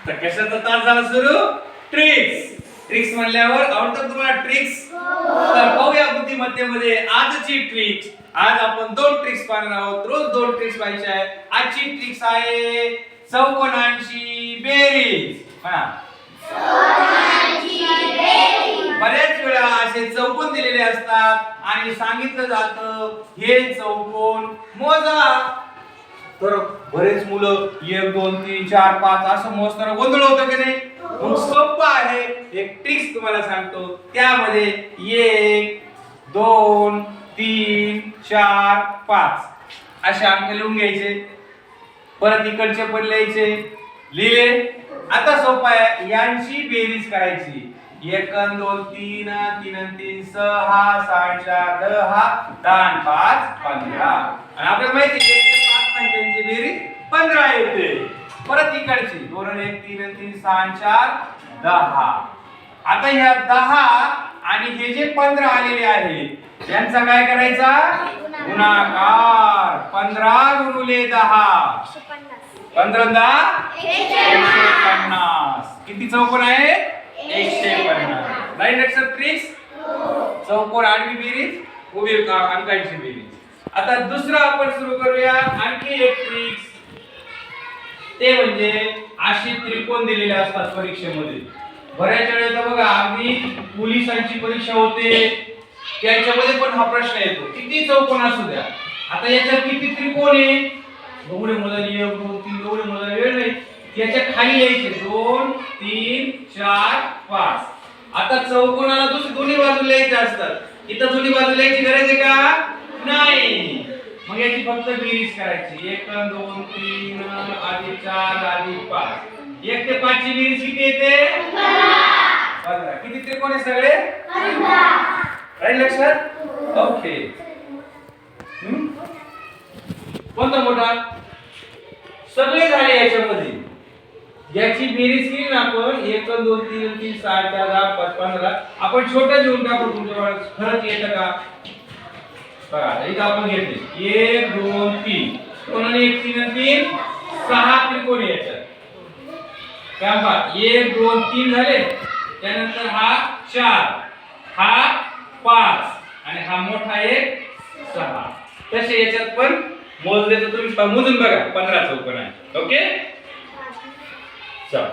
तर कशाचा तास झाला सुरू? ट्रिक्स. ट्रिक्स म्हणल्यावर आवडतं तुम्हाला ट्रिक्स? तर पाहूया बुद्धिमत्तेमध्ये आजची ट्रिक्स. आज आपण 2 ट्रिक्स पाहणार आहोत. रोज 2 ट्रिक्स पाहायचे आहे. आजची ट्रिक्स आहे चौकोनांची बेरीज. म्हणा बऱ्याच वेळा असे चौकोन दिलेले असतात आणि सांगितलं जातं हे चौकोन मोजा. तर बरेच मुलं 1 2 3 4 5 असं मोजताना गोंधळ होतं की नाही? मग सोपं आहे. एक ट्रिक्स तुम्हाला सांगतो. त्यामध्ये 1 2 3 4 5 असे अंक लिहून घ्यायचे. परत इकडचे पण लिहायचे. लिहिले. आता सोपं आहे. यांची बेरीज करायची. 1 2 3 3 3 6 7 4 10 10 5 15. आणि आपल्याला माहिती आहे 1 ते 5 संख्यांची बेरीज 15 येते. परत इकडची 2 1 3 3 6 4 10. आता ह्या 10 आणि हे जे 15 आलेले आहेत यांचा काय करायचा? गुणाकार. 15 गुणिले 10 15 150. किती चौकोन आहे? 150. Right answer tricks. चौकोन आडवी बेरीज, उभी अंकांची बेरीज. आता दुसरा आपण सुरू करूया. आणखी एक ट्रिक्स. ते म्हणजे अशी त्रिकोण दिलेले असतात परीक्षेमध्ये. बऱ्याच वेळेला बघा अगदी पोलिसांची परीक्षा होते त्यांच्यामध्ये पण हा प्रश्न येतो. किती चौकोन असू द्या. आता याच्यात किती त्रिकोण आहे? एवढे मोजायला 1 2 3 एवढे मोजायला वेळ नाही. याच्या खाली यायचे 2 3 4 5. आता चौकोनाला दोन्ही बाजूला यायचे असतात. इथं दोन्ही बाजूला यायची गरज आहे का? नाही. मग याची फक्त बेरीज करायची. 1 2 3 अधिक 4 अधिक 5. 1 ते 5 ची बेरीज किती येते? 15. किती त्रिकोण आहे सगळे? 15. राईट लक्षात? ओके. कोणता मोठा? सगळे झाले याच्यामध्ये. याची बेरीज केली ना आपण 1 2 3 3 7 4 8 5 15. आपण छोटं घेऊन टाकू. तुमच्या खरंच येतं का? बघा इथं आपण घेतले 1 2 3 2 1 3 3 6 त्रिकोण याच्यात. काय बघा 1 2 3 झाले. त्यानंतर हा 4 हा 5 आणि हा मोठा 1 6. तसे याच्यात पण मोजले तर तुम्ही मोजून बघा 15 चौकोन आहे. ओके चल.